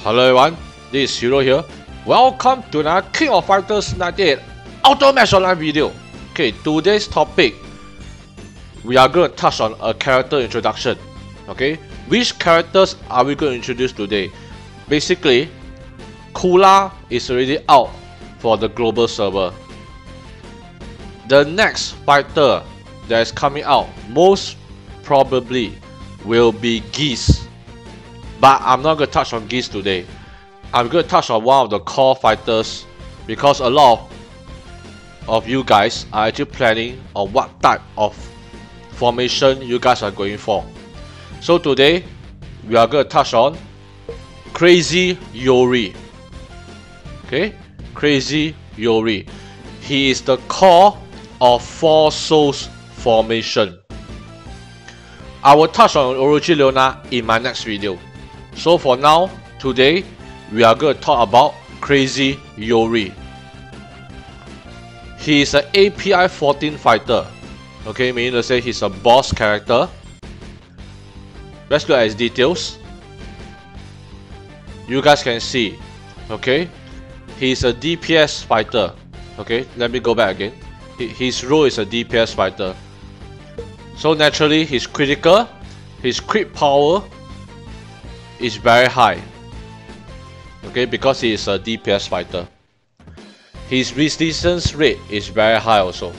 Hello everyone, this is Hero here. Welcome to another King of Fighters 98 Auto Match Online video. Okay, today's topic, we are going to touch on a character introduction. Okay, which characters are we going to introduce today? Basically, Kula is already out for the global server. The next fighter that is coming out most probably will be Geese. But I'm not going to touch on Geese today. I'm going to touch on one of the core fighters because a lot of you guys are actually planning on what type of formation you guys are going for. So today, we are going to touch on Crazy Iori. Okay, Crazy Iori. He is the core of 4 Souls formation. I will touch on Orochi Leona in my next video. So for now, today, we are going to talk about Crazy Iori. He is an API 14 fighter. Okay, meaning to say he's a boss character. Let's look at his details. You guys can see, okay, he's a DPS fighter. Okay, let me go back again. His role is a DPS fighter. So naturally, his critical, his crit power is very high. Okay, because he is a DPS fighter. His resistance rate is very high also.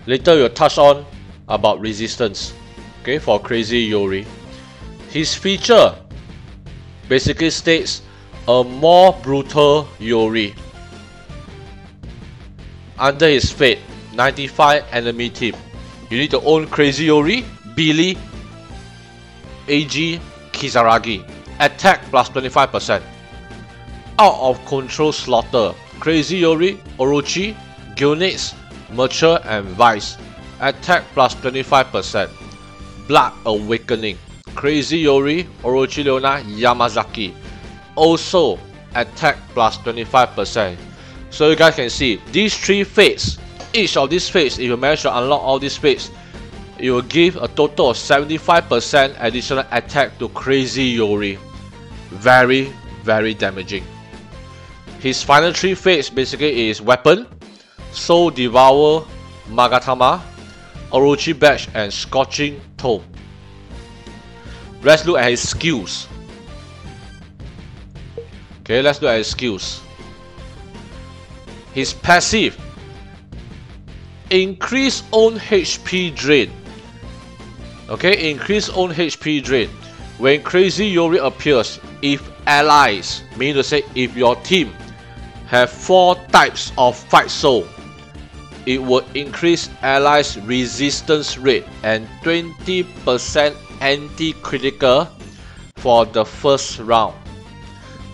Later we'll touch on about resistance. Okay, for Crazy Iori. His feature basically states a more brutal Iori. Under his fate, 95 enemy team. You need to own Crazy Iori, Billy, AG, Kizaragi. Attack plus 25%. Out of control slaughter. Crazy Iori, Orochi, Gilnates, Mature and Vice. Attack plus 25%. Blood Awakening. Crazy Iori, Orochi Leona, Yamazaki. Also attack plus 25%. So you guys can see these 3 fates. Each of these fates, if you manage to unlock all these fates, it will give a total of 75% additional attack to Crazy Iori. Very, very damaging. His final 3 fates basically is Weapon, Soul Devour Magatama, Orochi Badge and Scorching Tome. Let's look at his skills. Okay, let's look at his skills. His passive, increase own HP drain. Okay, increase own HP drain. When Crazy Iori appears, if allies, meaning to say if your team have 4 types of fight soul, it would increase allies resistance rate and 20% anti-critical for the first round.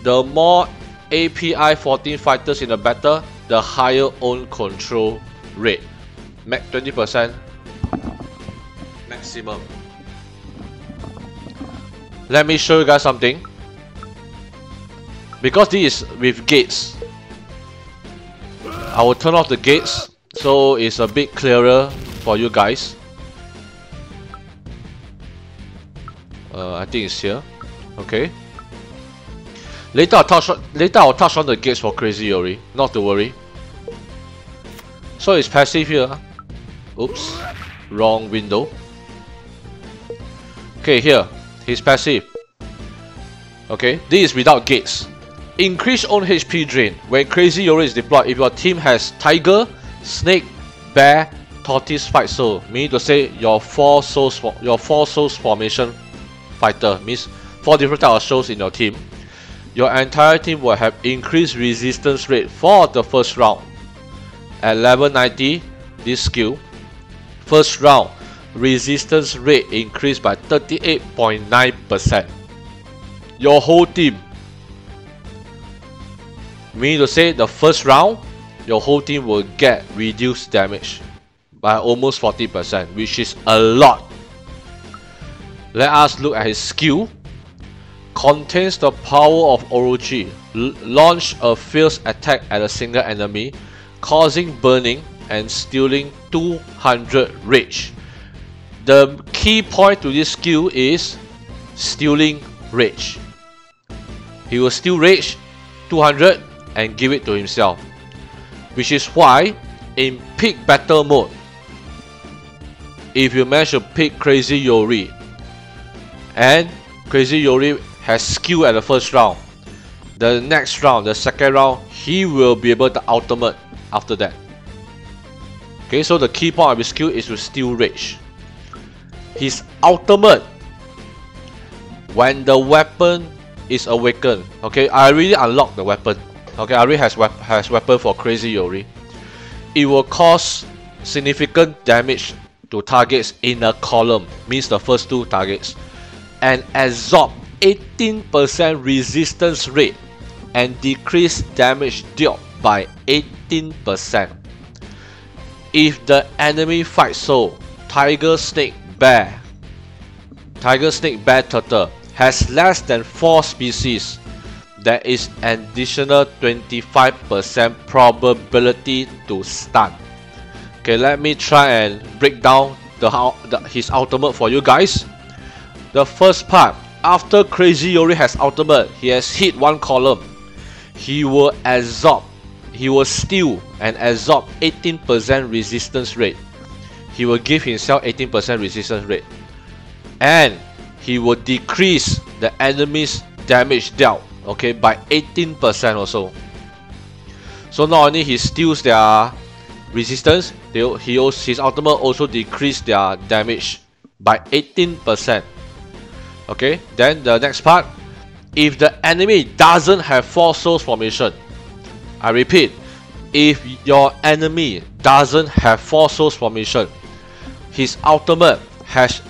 The more API 14 fighters in the battle, the higher own control rate. 20% maximum. Let me show you guys something. Because this is with gates, I will turn off the gates so it's a bit clearer for you guys. I think it's here. Okay. Later I'll touch on the gates for Crazy Iori. Not to worry. So it's passive here. Oops, wrong window. Okay, here, his passive. Okay, this is without gates. Increase own HP drain. When Crazy Iori is deployed, if your team has Tiger, Snake, Bear, Tortoise fight soul, meaning to say your 4 souls formation fighter, means 4 different types of souls in your team, your entire team will have increased resistance rate for the first round. At level 90, this skill, first round, resistance rate increased by 38.9%. Your whole team, meaning to say the first round, your whole team will get reduced damage by almost 40%, which is a lot. Let us look at his skill. Contains the power of Orochi. Launch a fierce attack at a single enemy, causing burning and stealing 200 rage. The key point to this skill is stealing rage. he will still rage 200 and give it to himself. Which is why in peak battle mode, if you manage to pick Crazy Iori and Crazy Iori has skill at the first round, the next round, the second round, he will be able to ultimate after that. Okay, so the key point of his skill is to still rage. His ultimate, when the weapon is awakened, okay, I already unlocked the weapon. Okay, I already has weapon for Crazy Iori. It will cause significant damage to targets in a column, means the first two targets, and absorb 18% resistance rate and decrease damage dealt by 18%. If the enemy fight soul, Tiger Snake Bear Turtle has less than 4 species, there is an additional 25% probability to stun. Okay, let me try and break down his ultimate for you guys. The first part, after Crazy Iori has ultimate, he has hit one column, he will steal and absorb 18% resistance rate. He will give himself 18% resistance rate, and he will decrease the enemy's damage dealt, okay, by 18% also. So not only he steals their resistance, his ultimate also decrease their damage by 18%. Okay, then the next part, if the enemy doesn't have 4 souls formation, I repeat, if your enemy doesn't have 4 souls formation, his ultimate has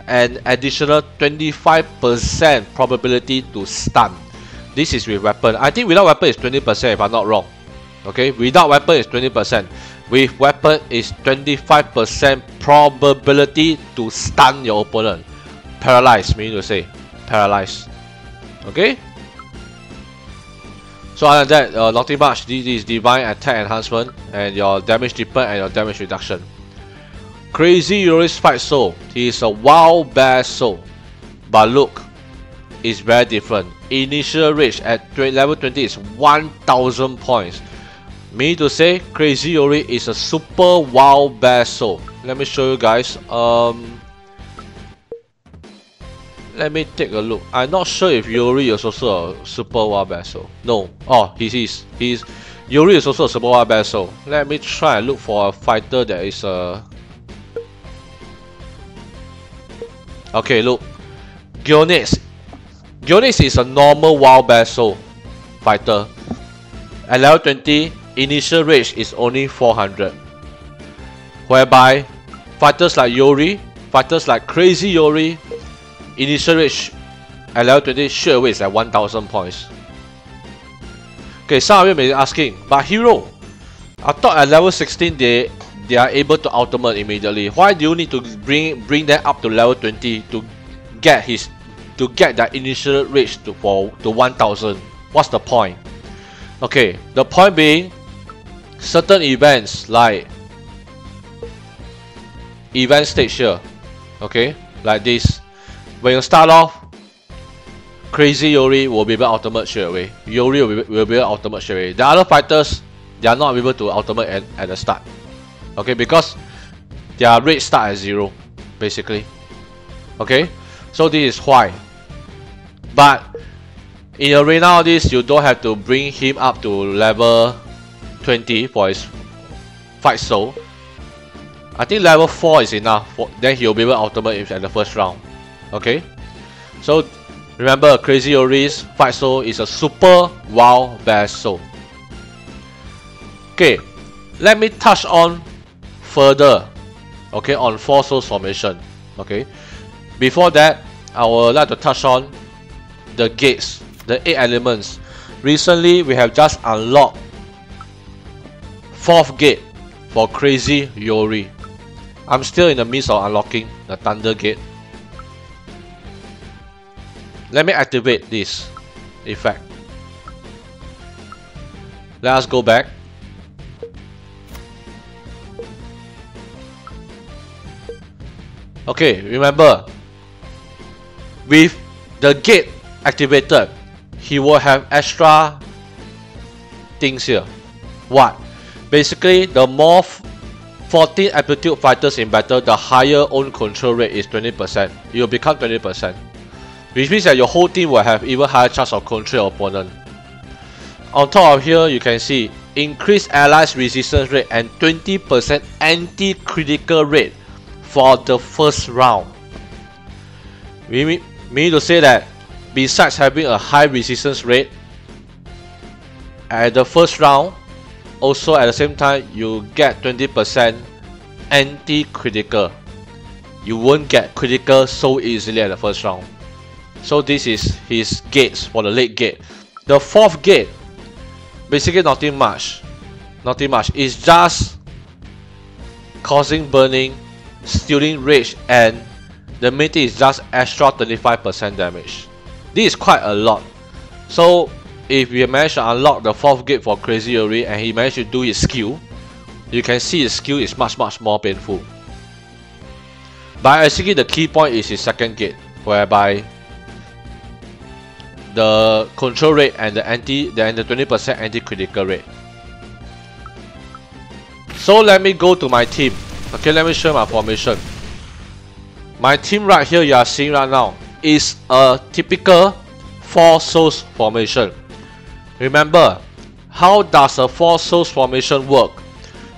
an additional 25% probability to stun. This is with weapon. I think without weapon is 20% if I'm not wrong. Okay, without weapon is 20%. With weapon is 25% probability to stun your opponent. Paralyze, meaning to say paralyze. Okay. So other than that, nothing much. This is divine attack enhancement and your damage deepen and your damage reduction. Crazy Iori's fight soul. He is a wild bear soul, but look, it's very different. Initial rage at level 20 is 1000 points. Meaning to say, Crazy Iori is a super wild bear soul. Let me show you guys. Let me take a look. I'm not sure if Iori is also a super wild bear soul. No. Oh, he is. Iori is also a super wild bear soul. Let me try and look for a fighter that is a. Okay, look. Gyonix. Gyonix is a normal wild bear soul fighter. At level 20, initial rage is only 400. Whereby fighters like Iori, fighters like Crazy Iori, initial rage at level 20 straight away is at 1000 points. Okay, some of you may be asking, but hero, I thought at level 16 they are able to ultimate immediately. Why do you need to bring them up to level 20 to get that initial rage to 1000? What's the point? Okay, the point being, certain events like event stage here, okay, like this, when you start off, Crazy Iori will be able to ultimate straight away. Iori will be able to ultimate straight away. The other fighters, they are not able to ultimate at the start. Okay, because their rate start at 0, basically. Okay, so this is why. But in arena all this, you don't have to bring him up to level 20 for his fight soul. I think level 4 is enough. Then he'll be able to ultimate at the first round. Okay, so remember, Crazy Iori's fight soul is a super wild bear soul. Okay, let me touch on further, okay, on 4 souls formation. Okay, before that, I would like to touch on the gates, the 8 elements. Recently, we have just unlocked 4th gate for Crazy Iori. I'm still in the midst of unlocking the Thunder Gate. Let me activate this effect. Let us go back. Okay, remember, with the gate activated, he will have extra things here. What? Basically, the more 14 aptitude fighters in battle, the higher own control rate is 20%. It will become 20%. Which means that your whole team will have even higher chance of control your opponent. On top of here, you can see increased allies resistance rate and 20% anti-critical rate for the first round. We mean to say that besides having a high resistance rate at the first round, also at the same time you get 20% anti-critical. You won't get critical so easily at the first round. So this is his gates for the late gate. The fourth gate, basically nothing much. It's just causing burning, stealing rage, and the main thing is just extra 25% damage. This is quite a lot. So if we manage to unlock the fourth gate for Crazy Iori and he managed to do his skill, you can see his skill is much more painful. But actually the key point is his second gate, whereby the control rate and the 20% anti-critical rate. So let me go to my team. Okay, let me show my formation. My team right here you are seeing right now is a typical 4 souls formation. Remember, how does a 4 souls formation work?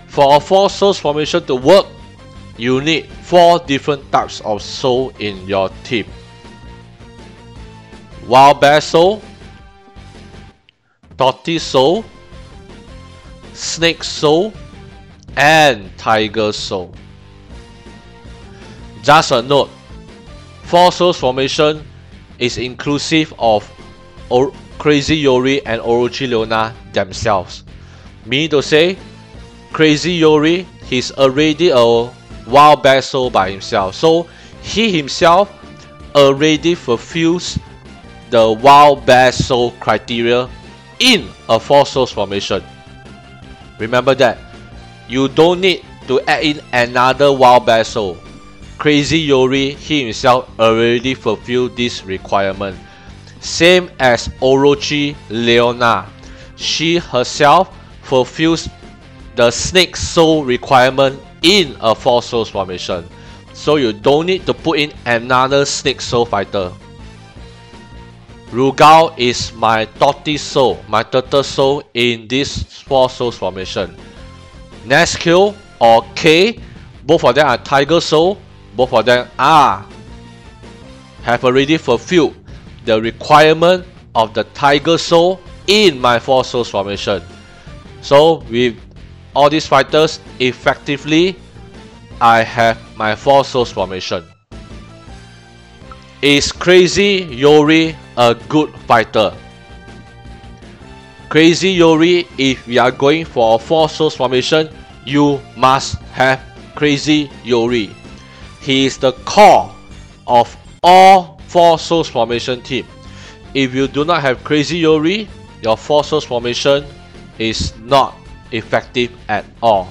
For a 4 souls formation to work, you need 4 different types of soul in your team. Wild Bear Soul, Tortoise Soul, Snake Soul, and Tiger Soul. Just a note, 4 souls formation is inclusive of Crazy Iori and Orochi Leona themselves. Meaning to say, Crazy Iori, he's already a Wild Bear Soul by himself. So he himself already fulfills the Wild Bear Soul criteria in a 4 souls formation. Remember that. You don't need to add in another Wild Bear Soul. Crazy Iori, he himself already fulfilled this requirement. Same as Orochi Leona. She herself fulfills the Snake Soul requirement in a 4 souls formation. So you don't need to put in another Snake Soul fighter. Rugal is my Tortoise Soul, my Turtle Soul in this 4 souls formation. Nesquil or K, both of them are Tiger Soul, both of them have already fulfilled the requirement of the Tiger Soul in my 4 souls formation. So with all these fighters, effectively I have my 4 souls formation. Is Crazy Iori a good fighter? Crazy Iori, if we are going for a 4 souls formation, you must have Crazy Iori. He is the core of all 4 souls formation team. If you do not have Crazy Iori, your 4 souls formation is not effective at all.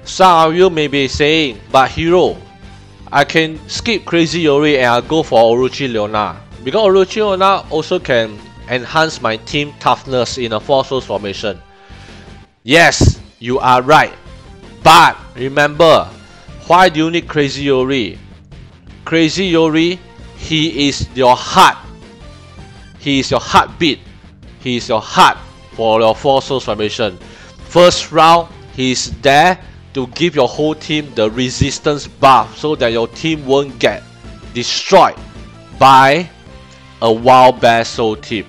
Some of you may be saying, but hero, I can skip Crazy Iori and I'll go for Orochi Leona, because Orochi Leona also can enhance my team toughness in a 4 souls formation. Yes, you are right. But remember, why do you need Crazy Iori? Crazy Iori, he is your heart. He is your heartbeat. He is your heart for your 4 souls formation. First round, he is there to give your whole team the resistance buff so that your team won't get destroyed by a Wild Bear Soul team.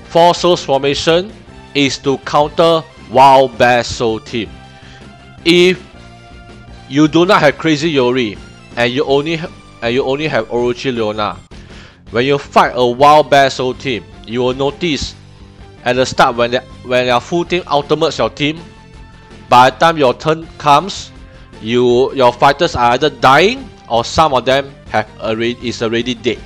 4 souls formation is to counter Wild Bear Soul team. If you do not have Crazy Iori and you only have Orochi Leona, when you fight a Wild Bear Soul team, you will notice at the start when your full team ultimates your team, by the time your turn comes, your fighters are either dying or some of them is already dead.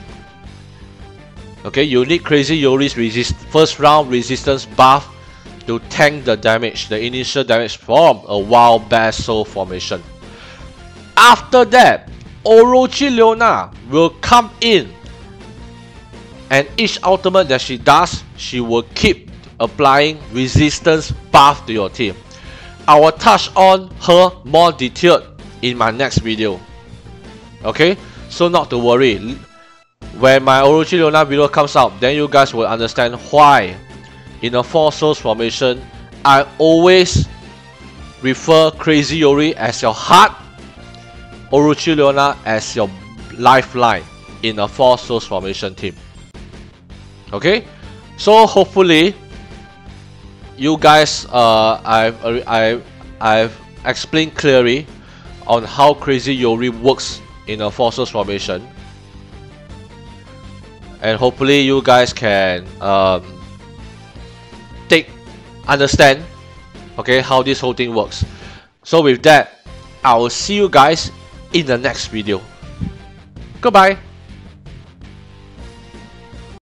Okay, you need Crazy Iori's first round resistance buff to tank the damage, the initial damage from a Wild Bear Soul formation. After that, Orochi Leona will come in and each ultimate that she does, she will keep applying resistance buff to your team. I will touch on her more detailed in my next video. Okay, so not to worry. When my Orochi Leona video comes out, then you guys will understand why in a 4 souls formation I always refer Crazy Iori as your heart, Orochi Leona as your lifeline in a 4 souls formation team. Okay, so hopefully you guys I've explained clearly on how Crazy Iori works in a 4 souls formation, and hopefully you guys can understand, okay, how this whole thing works. So with that, I will see you guys in the next video. Goodbye.